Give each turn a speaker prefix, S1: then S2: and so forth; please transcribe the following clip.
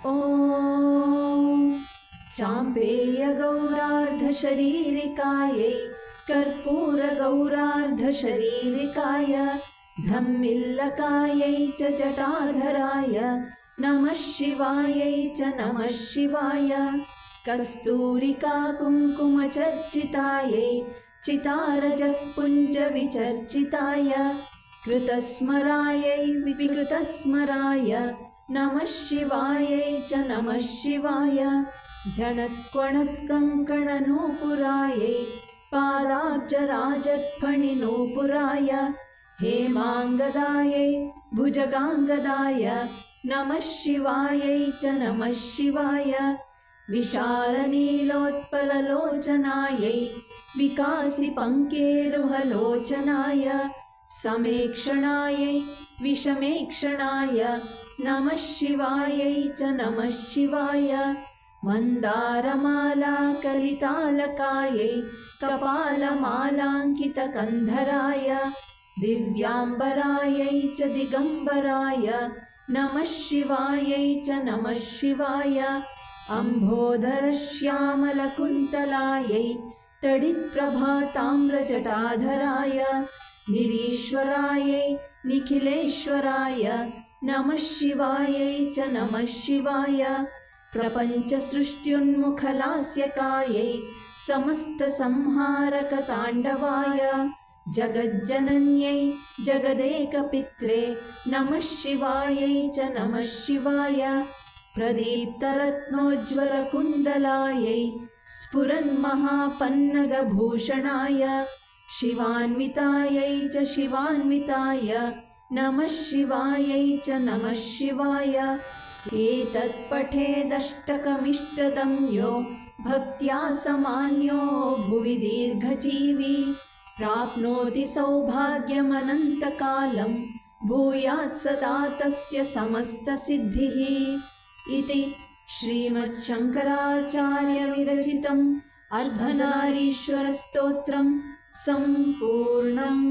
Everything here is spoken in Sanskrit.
S1: ॐ चाम्पेयगौरार्धशरीरिकायै कर्पूरगौरार्धशरीरिकाय धम्मिल्लकायै च जटाधराय नमः शिवायै च नमः शिवाय कस्तूरिका कुङ्कुमचर्चितायै चितारजः पुञ्जविचर्चिताय कृतस्मरायै विकृतस्मराय नमः शिवायै च नमः शिवाय झणत्क्वणत्कङ्कणनूपुरायै पादाब्जराजत्फणिनूपुराय हेमाङ्गदायै भुजगाङ्गदाय नमः शिवायै च नमः शिवाय विशालनीलोत्पललोचनायै विकासिपङ्केरुहलोचनाय समेक्षणायै विषमेक्षणाय नमः शिवायै च नमः शिवाय मन्दारमालाकलितालकायै कपालमालाङ्कितकन्धराय दिव्याम्बरायै च दिगम्बराय नमः शिवायै च नमः शिवाय अम्भोधरश्यामलकुन्तलायै तडित्प्रभाताम्रजटाधराय निरीश्वरायै निखिलेश्वराय नमः शिवायै च नमः शिवाय प्रपञ्चसृष्ट्युन्मुखलास्यकायै समस्तसंहारकताण्डवाय जगज्जनन्यै जगदेकपित्रे नमः शिवायै च नमः शिवाय प्रदीप्तरत्नोज्ज्वलकुण्डलायै स्फुरन्महापन्नगभूषणाय शिवान्वितायै च शिवान्विताय नमः शिवायै च नमः शिवाय एतत्पठेदष्टकमिष्टदं यो भक्त्या समान्यो भुवि दीर्घजीवी प्राप्नोति सौभाग्यमनन्तकालं भूयात् सदा तस्य समस्तसिद्धिः इति श्रीमच्छङ्कराचार्यविरचितम् अर्धनारीश्वरस्तोत्रं सम्पूर्णम्।